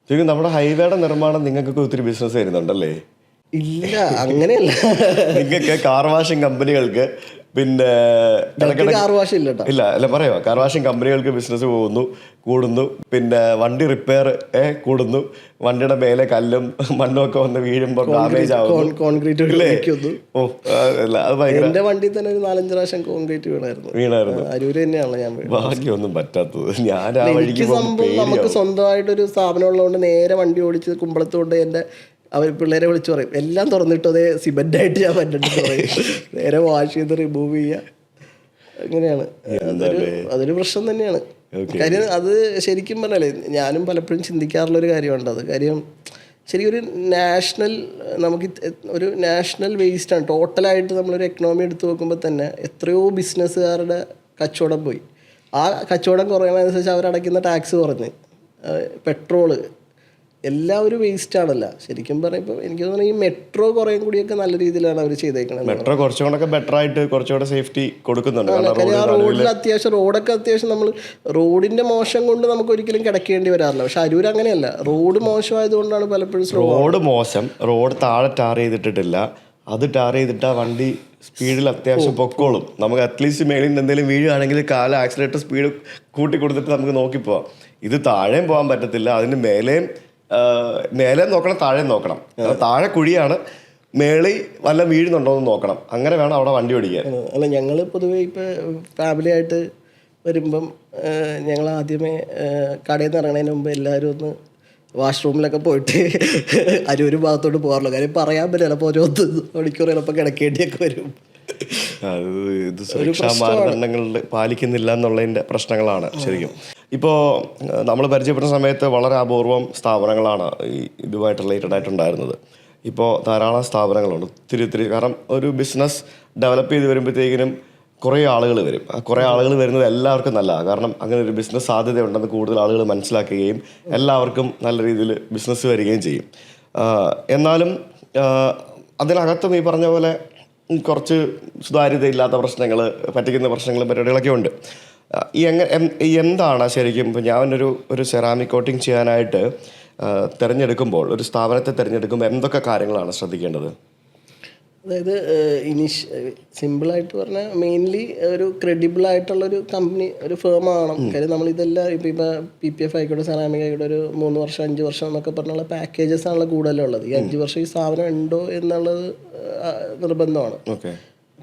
ശരിക്കും നമ്മുടെ ഹൈവേയുടെ നിർമ്മാണം നിങ്ങൾക്കൊക്കെ ഒത്തിരി ബിസിനസ് വരുന്നുണ്ടല്ലേ? ഇല്ല, അങ്ങനെയല്ല. നിങ്ങൾക്ക് കാർ വാഷിംഗ് കമ്പനികൾക്ക് പിന്നെ കാർ വാഷ് ഇല്ല അല്ല പറയാ, കാർ വാഷിംഗ് കമ്പനികൾക്ക് ബിസിനസ് കൂടുന്നു. പിന്നെ വണ്ടി റിപ്പയർ കൂടുന്നു. വണ്ടിയുടെ മേലെ കല്ലും മണ്ണും ഒക്കെ വന്ന് വീഴുമ്പോൾ ഡാമേജ് ആവുന്നു. എന്റെ വണ്ടി തന്നെ ഒരു 4-5 പ്രാവശ്യം കോൺക്രീറ്റ് വീണായിരുന്നു. അരൂര് തന്നെയാണല്ലോ ഞാൻ. ഭാഗ്യമൊന്നും പറ്റാത്തത്. ഞാൻ നമുക്ക് സ്വന്തമായിട്ടൊരു സ്ഥാപനം ഉള്ളതുകൊണ്ട് നേരെ വണ്ടി ഓടിച്ച് കുമ്പളത്തോണ്ട് എന്റെ അവർ പിള്ളേരെ വിളിച്ചു പറയും, എല്ലാം തുറന്നിട്ട് അതേ സിമെൻ്റായിട്ട് ഞാൻ പറ്റിട്ട് പറയും, നേരെ വാഷ് ചെയ്ത് റിമൂവ് ചെയ്യുക. അങ്ങനെയാണ്. അതൊരു പ്രശ്നം തന്നെയാണ്. കാര്യം അത് ശരിക്കും പറഞ്ഞാലേ ഞാനും പലപ്പോഴും ചിന്തിക്കാറുള്ളൊരു കാര്യമുണ്ട്. അത് കാര്യം ശരിക്കും ഒരു നാഷണൽ വേസ്റ്റാണ്. ടോട്ടലായിട്ട് നമ്മളൊരു എക്കണോമി എടുത്ത് നോക്കുമ്പോൾ തന്നെ എത്രയോ ബിസിനസ്സുകാരുടെ കച്ചവടം പോയി. ആ കച്ചവടം കുറയുന്നതനുസരിച്ച് അവരടയ്ക്കുന്ന ടാക്സ് കുറഞ്ഞ്, പെട്രോള് എല്ലാം ഒരു വേസ്റ്റ് ആണല്ലോ ശരിക്കും പറയുമ്പോൾ. എനിക്ക് തോന്നുന്നു ഈ മെട്രോ കുറേയും കൂടിയൊക്കെ നല്ല രീതിയിലാണ് അവർ ചെയ്തേക്കുന്നത്. മെട്രോ കുറച്ചുകൂടെ ബെറ്റർ ആയിട്ട് കുറച്ചുകൂടെ സേഫ്റ്റി കൊടുക്കുന്നുണ്ട്. റോഡൊക്കെ അത്യാവശ്യം നമ്മൾ റോഡിന്റെ മോശം കൊണ്ട് നമുക്ക് ഒരിക്കലും കിടക്കേണ്ടി വരാറില്ല. പക്ഷെ അരൂർ അങ്ങനെയല്ല. റോഡ് മോശമായതുകൊണ്ടാണ് പലപ്പോഴും റോഡ് മോശം. റോഡ് താഴെ ടാർ ചെയ്തിട്ടില്ല. അത് ടാർ ചെയ്തിട്ട് വണ്ടി സ്പീഡിൽ അത്യാവശ്യം പൊക്കോളും. നമുക്ക് അറ്റ്ലീസ്റ്റ് മേളിൽ നിന്ന് എന്തെങ്കിലും വീഴുകയാണെങ്കിൽ കാല ആക്സിലേറ്റർ സ്പീഡ് കൂട്ടി കൊടുത്തിട്ട് നമുക്ക് നോക്കിപ്പോവാം. ഇത് താഴെയും പോകാൻ പറ്റത്തില്ല. അതിന് മേലെയും നോക്കണം, താഴെ നോക്കണം. താഴെ കുഴിയാണ്, മേളിൽ വല്ല വീഴുന്നുണ്ടോ എന്ന് നോക്കണം. അങ്ങനെ വേണം അവിടെ വണ്ടി ഓടിക്കാൻ. അല്ല, ഞങ്ങൾ പൊതുവേ ഇപ്പോൾ ഫാമിലി ആയിട്ട് വരുമ്പം ഞങ്ങൾ ആദ്യമേ കടയിൽ നിന്ന് ഇറങ്ങുന്നതിന് മുമ്പ് എല്ലാവരും ഒന്ന് വാഷ്റൂമിലൊക്കെ പോയിട്ട് അരൂര് ഭാഗത്തോട്ട് പോകാറുള്ളൂ. കാര്യം പറയാൻ പറ്റില്ല, ചിലപ്പോൾ ഓരോ മണിക്കൂർ ചിലപ്പോൾ കിടക്കേണ്ടിയൊക്കെ വരും. ഇത് സുരക്ഷാ മാനദണ്ഡങ്ങൾ പാലിക്കുന്നില്ല എന്നുള്ളതിൻ്റെ പ്രശ്നങ്ങളാണ് ശരിക്കും. ഇപ്പോൾ നമ്മൾ പരിചയപ്പെട്ട സമയത്ത് വളരെ അപൂർവം സ്ഥാപനങ്ങളാണ് ഇതുമായിട്ട് റിലേറ്റഡ് ആയിട്ടുണ്ടായിരുന്നത്. ഇപ്പോൾ ധാരാളം സ്ഥാപനങ്ങളുണ്ട്, ഒത്തിരി. കാരണം ഒരു ബിസിനസ് ഡെവലപ്പ് ചെയ്ത് വരുമ്പോഴത്തേക്കിനും കുറേ ആളുകൾ വരും. ആ കുറേ ആളുകൾ വരുന്നത് എല്ലാവർക്കും നല്ലതാണ്. കാരണം അങ്ങനെ ഒരു ബിസിനസ് സാധ്യതയുണ്ടെന്ന് കൂടുതൽ ആളുകൾ മനസ്സിലാക്കുകയും എല്ലാവർക്കും നല്ല രീതിയിൽ ബിസിനസ് വരികയും ചെയ്യും. എന്നാലും അതിനകത്തും ഈ പറഞ്ഞ പോലെ കുറച്ച് സുതാര്യതയില്ലാത്ത പ്രശ്നങ്ങൾ, പറ്റിക്കുന്ന പ്രശ്നങ്ങളും പരിപാടികളൊക്കെ ഉണ്ട്. എന്താണ് ശരിക്കും ഇപ്പോൾ ഞാനൊരു സെറാമിക് കോട്ടിങ് ചെയ്യാനായിട്ട് തിരഞ്ഞെടുക്കുമ്പോൾ, ഒരു സ്ഥാപനത്തെ തിരഞ്ഞെടുക്കുമ്പോൾ എന്തൊക്കെ കാര്യങ്ങളാണ് ശ്രദ്ധിക്കേണ്ടത്? അതായത് സിമ്പിളായിട്ട് പറഞ്ഞാൽ മെയിൻലി ഒരു ക്രെഡിബിൾ ആയിട്ടുള്ളൊരു കമ്പനി, ഒരു ഫേം ആവണം. കാര്യം നമ്മളിതെല്ലാം ഇപ്പോൾ PPF ആയിക്കോട്ടെ, സെറാമിക് ആയിക്കോട്ടെ, ഒരു 3 വർഷം 5 വർഷം എന്നൊക്കെ പറഞ്ഞുള്ള പാക്കേജസ് ആണല്ലോ കൂടുതലും ഉള്ളത്. ഈ 5 വർഷം ഈ സ്ഥാപനം ഉണ്ടോ എന്നുള്ളത് നിർബന്ധമാണ്.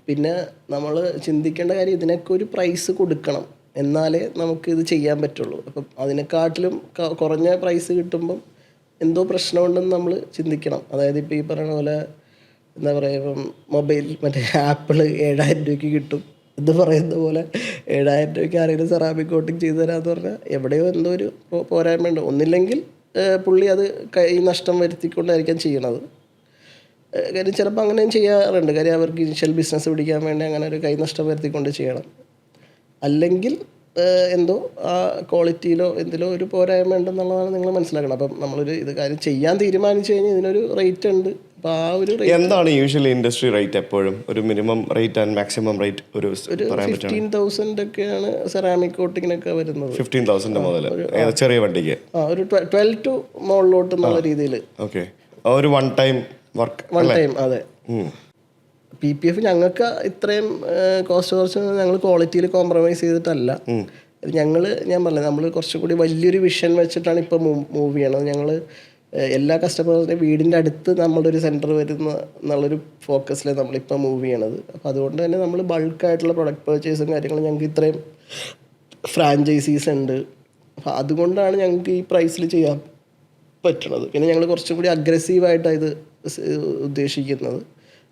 പിന്നെ നമ്മൾ ചിന്തിക്കേണ്ട കാര്യം, ഇതിനൊക്കെ ഒരു പ്രൈസ് കൊടുക്കണം, എന്നാലേ നമുക്കിത് ചെയ്യാൻ പറ്റുള്ളൂ. അപ്പം അതിനെക്കാട്ടിലും കുറഞ്ഞ പ്രൈസ് കിട്ടുമ്പം എന്തോ പ്രശ്നമുണ്ടെന്ന് നമ്മൾ ചിന്തിക്കണം. അതായത് ഇപ്പോൾ ഈ പറയുന്ന പോലെ എന്താ പറയുക, ഇപ്പം മൊബൈൽ ആപ്പിൾ 7000 രൂപയ്ക്ക് കിട്ടും എന്ന് പറയുന്ന പോലെ 7000 രൂപയ്ക്ക് ആരെങ്കിലും സെറാമിക് കോട്ടിങ് ചെയ്തു തരാമെന്ന് പറഞ്ഞാൽ എവിടെയോ എന്തോ ഒരു പോരായ്മയുണ്ട്. ഒന്നില്ലെങ്കിൽ പുള്ളി അത് കൈ നഷ്ടം വരുത്തിക്കൊണ്ടായിരിക്കാം ചെയ്യണത്. കാര്യം ചിലപ്പോൾ അങ്ങനെയും ചെയ്യാറുണ്ട്. കാര്യം അവർക്ക് ഇനിഷ്യൽ ബിസിനസ് പിടിക്കാൻ വേണ്ടി അങ്ങനെ ഒരു കൈനഷ്ടം വരുത്തിക്കൊണ്ട് ചെയ്യണം. അല്ലെങ്കിൽ എന്തോ ആ ക്വാളിറ്റിയിലോ എന്തിലോ ഒരു പോരായ്മ ഉണ്ടെന്നുള്ളതാണ് നിങ്ങൾ മനസ്സിലാക്കണം. അപ്പം നമ്മളൊരു കാര്യം ചെയ്യാൻ തീരുമാനിച്ചു കഴിഞ്ഞാൽ ഇതിനൊരു റേറ്റ് ഉണ്ട്. അപ്പോൾ ആ ഒരു എന്താണ് യൂഷ്വലി ഇൻഡസ്ട്രി റേറ്റ്? എപ്പോഴും ഒരു minimum rate and maximum rate ഒരു 15,000 ഒക്കെയാണ് സെറാമിക് കോട്ടിങ്ങിനൊക്കെ വരുന്നത്. 15,000 മുതൽ ചെറിയ വണ്ടിക്ക് ഒരു 12 to മുകളിലോട്ട് എന്നുള്ള രീതിയിൽ. ഓക്കെ, ഒരു വൺ ടൈം അതെ. PPF ഞങ്ങൾക്ക് ഇത്രയും കോസ്റ്റ് കുറച്ച് ഞങ്ങൾ ക്വാളിറ്റിയിൽ കോംപ്രമൈസ് ചെയ്തിട്ടല്ല. ഞാൻ പറഞ്ഞത് നമ്മൾ കുറച്ചും കൂടി വലിയൊരു വിഷൻ വെച്ചിട്ടാണ് ഇപ്പോൾ മൂവ് ചെയ്യണത്. ഞങ്ങൾ എല്ലാ കസ്റ്റമേഴ്സിൻ്റെ വീടിൻ്റെ അടുത്ത് നമ്മളുടെ ഒരു സെൻറ്റർ വരുന്ന എന്നുള്ളൊരു ഫോക്കസിൽ നമ്മളിപ്പോൾ മൂവ് ചെയ്യണത്. അപ്പോൾ അതുകൊണ്ട് തന്നെ നമ്മൾ ബൾക്കായിട്ടുള്ള പ്രൊഡക്റ്റ് പർച്ചേസും കാര്യങ്ങളും ഞങ്ങൾക്ക് ഇത്രയും ഫ്രാഞ്ചൈസീസ് ഉണ്ട്. അപ്പോൾ അതുകൊണ്ടാണ് ഞങ്ങൾക്ക് ഈ പ്രൈസിൽ ചെയ്യാൻ പറ്റണത്. പിന്നെ ഞങ്ങൾ കുറച്ചും കൂടി അഗ്രസീവായിട്ടാണ് ഇത് ഉദ്ദേശിക്കുന്നത്.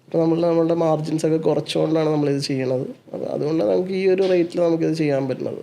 അപ്പോൾ നമ്മളുടെ മാർജിൻസൊക്കെ കുറച്ചുകൊണ്ടാണ് നമ്മളിത് ചെയ്യണത്. അപ്പോൾ അതുകൊണ്ടാണ് നമുക്ക് ഈ ഒരു റേറ്റിൽ നമുക്കിത് ചെയ്യാൻ പറ്റുന്നത്.